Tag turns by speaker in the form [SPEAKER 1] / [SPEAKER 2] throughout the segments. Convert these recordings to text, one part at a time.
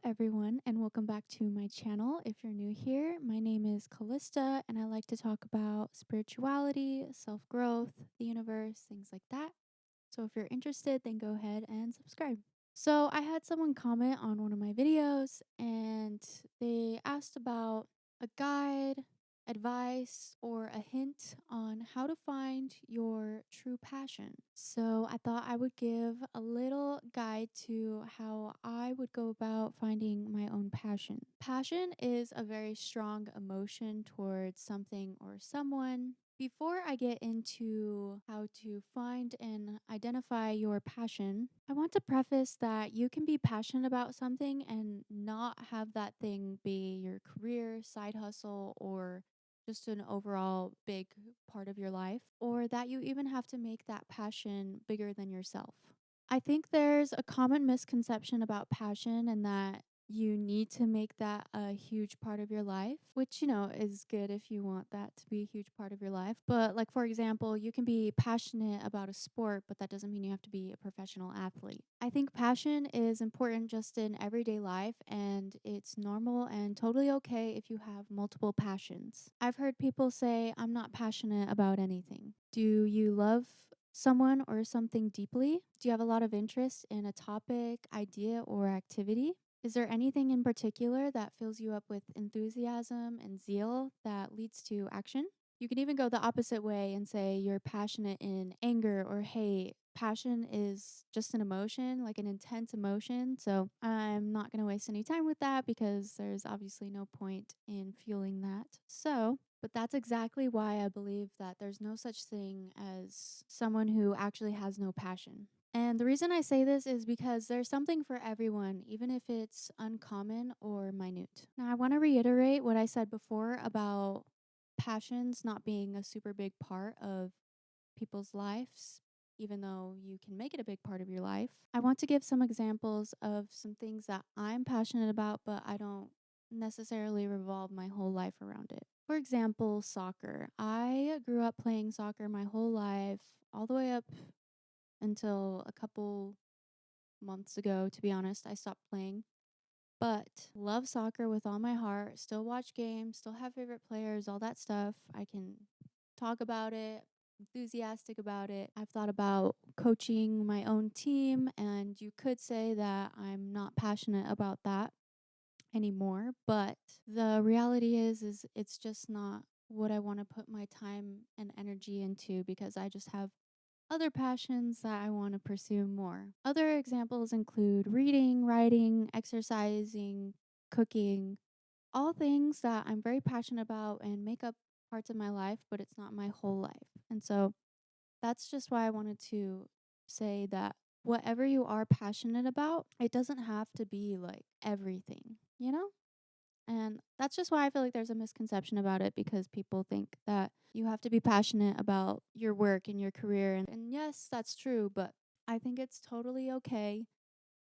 [SPEAKER 1] everyone, and welcome back to my channel. If you're new here, my name is Calysta, and I like to talk about spirituality, self growth, the universe, things like that. So if you're interested, then go ahead and subscribe. So I had someone comment on one of my videos and they asked about a guide, advice, or a hint on how to find your true passion. So I thought I would give a little guide to how I would go about finding my own passion. Passion is a very strong emotion towards something or someone. Before I get into how to find and identify your passion, I want to preface that you can be passionate about something and not have that thing be your career, side hustle, or just an overall big part of your life, or that you even have to make that passion bigger than yourself. I think there's a common misconception about passion and that you need to make that a huge part of your life, which, is good if you want that to be a huge part of your life. But, like, for example, you can be passionate about a sport, but that doesn't mean you have to be a professional athlete. I think passion is important just in everyday life, and it's normal and totally okay if you have multiple passions. I've heard people say, I'm not passionate about anything. Do you love someone or something deeply? Do you have a lot of interest in a topic, idea, or activity? Is there anything in particular that fills you up with enthusiasm and zeal that leads to action? You can even go the opposite way and say you're passionate in anger or hate. Passion is just an emotion, like an intense emotion. So I'm not going to waste any time with that because there's obviously no point in fueling that. But that's exactly why I believe that there's no such thing as someone who actually has no passion. And the reason I say this is because there's something for everyone, even if it's uncommon or minute. Now, I want to reiterate what I said before about passions not being a super big part of people's lives, even though you can make it a big part of your life. I want to give some examples of some things that I'm passionate about, but I don't necessarily revolve my whole life around it. For example, soccer. I grew up playing soccer my whole life, all the way up until a couple months ago, to be honest. I stopped playing, but love soccer with all my heart. Still watch games, still have favorite players, all that stuff. I can talk about it, enthusiastic about it. I've thought about coaching my own team, and you could say that I'm not passionate about that anymore, but the reality is it's just not what I want to put my time and energy into because I just have other passions that I want to pursue more. Other examples include reading, writing, exercising, cooking, all things that I'm very passionate about and make up parts of my life, but it's not my whole life. And so that's just why I wanted to say that whatever you are passionate about, it doesn't have to be like everything, you know? And that's just why I feel like there's a misconception about it because people think that you have to be passionate about your work and your career. And yes, that's true, but I think it's totally okay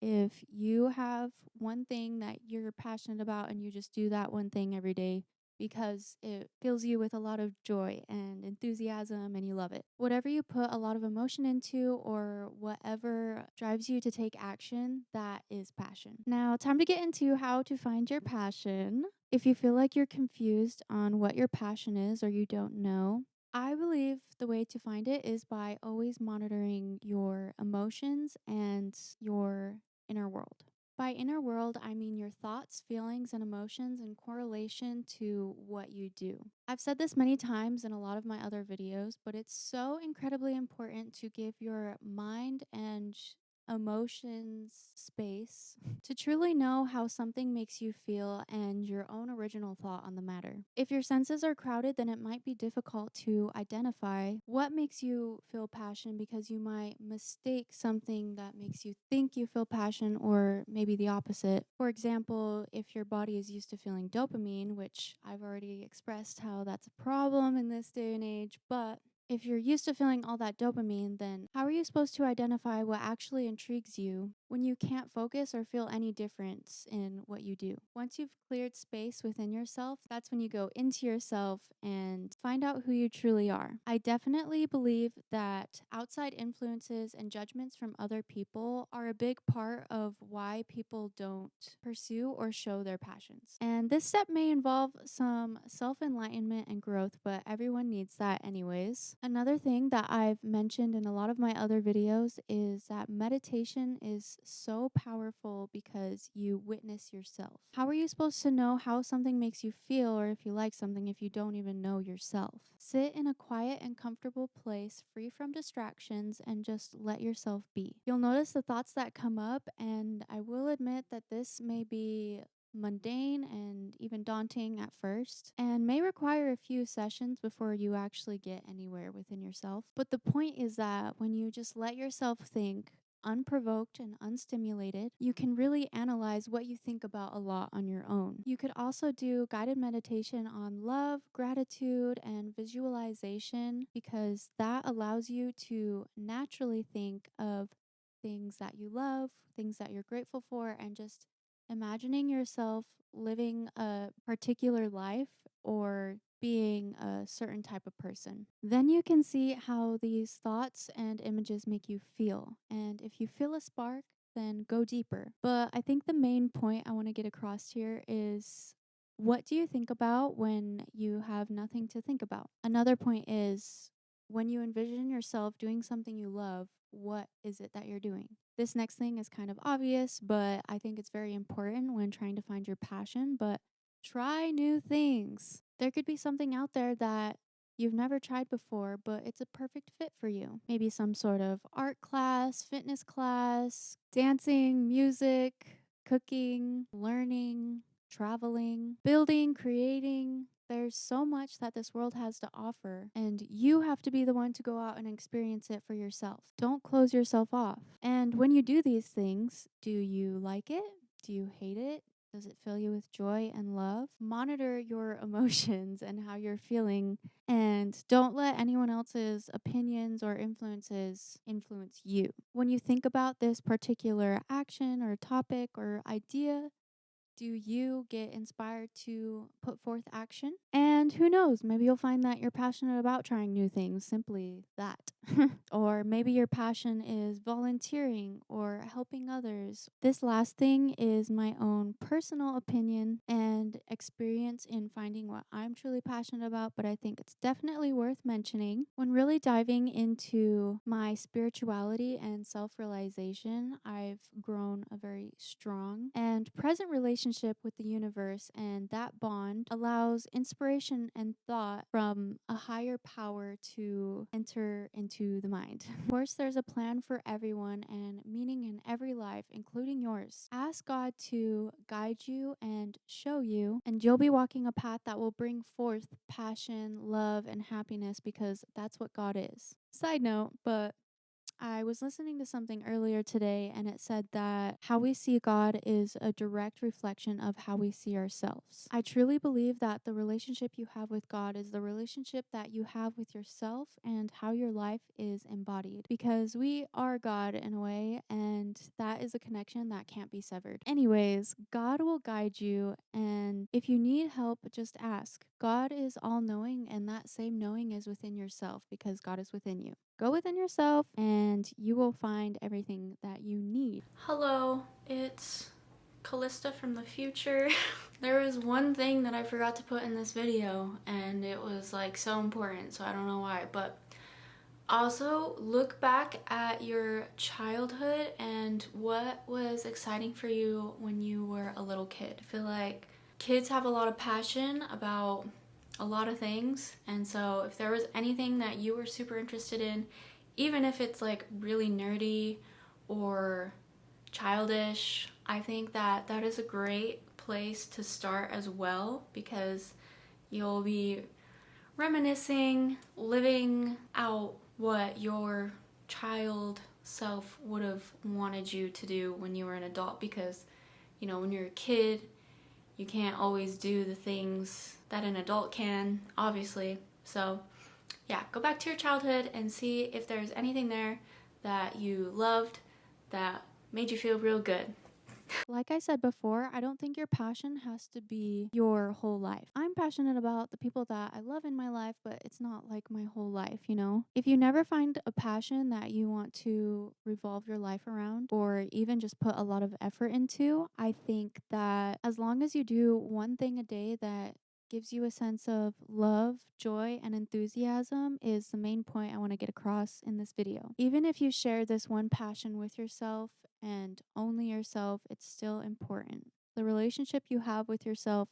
[SPEAKER 1] if you have one thing that you're passionate about and you just do that one thing every day because it fills you with a lot of joy and enthusiasm and you love it. Whatever you put a lot of emotion into or whatever drives you to take action, that is passion. Now, time to get into how to find your passion. If you feel like you're confused on what your passion is or you don't know, I believe the way to find it is by always monitoring your emotions and your inner world. By inner world, I mean your thoughts, feelings, and emotions in correlation to what you do. I've said this many times in a lot of my other videos, but it's so incredibly important to give your mind and emotions space to truly know how something makes you feel and your own original thought on the matter. If your senses are crowded, then it might be difficult to identify what makes you feel passion because you might mistake something that makes you think you feel passion or maybe the opposite. For example, if your body is used to feeling dopamine, which I've already expressed how that's a problem in this day and age, but if you're used to feeling all that dopamine, then how are you supposed to identify what actually intrigues you when you can't focus or feel any difference in what you do. Once you've cleared space within yourself, that's when you go into yourself and find out who you truly are. I definitely believe that outside influences and judgments from other people are a big part of why people don't pursue or show their passions. And this step may involve some self enlightenment and growth, but everyone needs that anyways. Another thing that I've mentioned in a lot of my other videos is that meditation is so powerful because you witness yourself. How are you supposed to know how something makes you feel or if you like something if you don't even know yourself? Sit in a quiet and comfortable place, free from distractions, and just let yourself be. You'll notice the thoughts that come up, and I will admit that this may be mundane and even daunting at first, and may require a few sessions before you actually get anywhere within yourself. But the point is that when you just let yourself think, unprovoked and unstimulated, you can really analyze what you think about a lot on your own. You could also do guided meditation on love, gratitude, and visualization because that allows you to naturally think of things that you love, things that you're grateful for, and just imagining yourself living a particular life or being a certain type of person. Then you can see how these thoughts and images make you feel. And if you feel a spark, then go deeper. But I think the main point I want to get across here is, what do you think about when you have nothing to think about? Another point is, when you envision yourself doing something you love, what is it that you're doing? This next thing is kind of obvious, but I think it's very important when trying to find your passion. But try new things. There could be something out there that you've never tried before, but it's a perfect fit for you. Maybe some sort of art class, fitness class, dancing, music, cooking, learning, traveling, building, creating. There's so much that this world has to offer, and you have to be the one to go out and experience it for yourself. Don't close yourself off. And when you do these things, do you like it? Do you hate it? Does it fill you with joy and love? Monitor your emotions and how you're feeling, and don't let anyone else's opinions or influences influence you. When you think about this particular action or topic or idea, do you get inspired to put forth action? And who knows, maybe you'll find that you're passionate about trying new things, simply that. Or maybe your passion is volunteering or helping others. This last thing is my own personal opinion and experience in finding what I'm truly passionate about, but I think it's definitely worth mentioning. When really diving into my spirituality and self realization, I've grown a very strong and present relationship with the universe, and that bond allows inspiration and thought from a higher power to enter into the mind. Of course, there's a plan for everyone and meaning in every life, including yours. Ask God to guide you and show you, and you'll be walking a path that will bring forth passion, love, and happiness because that's what God is. Side note, but I was listening to something earlier today, and it said that how we see God is a direct reflection of how we see ourselves. I truly believe that the relationship you have with God is the relationship that you have with yourself and how your life is embodied, because we are God in a way, and that is a connection that can't be severed. Anyways, God will guide you, and if you need help, just ask. God is all knowing, and that same knowing is within yourself because God is within you. Go within yourself and you will find everything that you need. Hello, it's Calysta from the future. There was one thing that I forgot to put in this video, and it was like so important, so I don't know why, but also look back at your childhood and what was exciting for you when you were a little kid. I feel like kids have a lot of passion about a lot of things, and so if there was anything that you were super interested in, even if it's like really nerdy or childish, I think that that is a great place to start as well, because you'll be reminiscing, living out what your child self would have wanted you to do when you were an adult, because you know, when you're a kid, you can't always do the things that an adult can, obviously. So yeah, go back to your childhood and see if there's anything there that you loved, that
[SPEAKER 2] made you feel real good.
[SPEAKER 1] Like I said before, I don't think your passion has to be your whole life. I'm passionate about the people that I love in my life, but it's not like my whole life, you know? If you never find a passion that you want to revolve your life around or even just put a lot of effort into, I think that as long as you do one thing a day that gives you a sense of love, joy, and enthusiasm is the main point I want to get across in this video. Even if you share this one passion with yourself and only yourself, it's still important. The relationship you have with yourself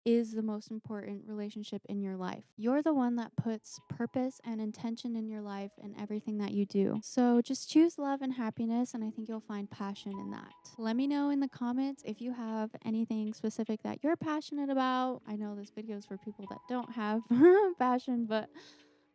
[SPEAKER 1] is the most important relationship in your life. You're the one that puts purpose and intention in your life and everything that you do. So just choose love and happiness, and I think you'll find passion in that. Let me know in the comments if you have anything specific that you're passionate about. I know this video is for people that don't have passion, but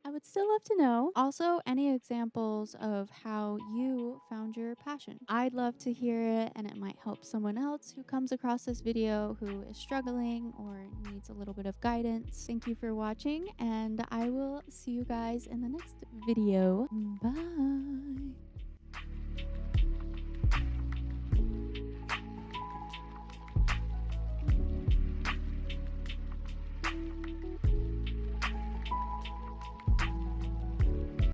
[SPEAKER 1] I would still love to know. Also, any examples of how you found your passion. I'd love to hear it, and it might help someone else who comes across this video who is struggling or needs a little bit of guidance. Thank you for watching, and I will see you guys in the next video. Bye.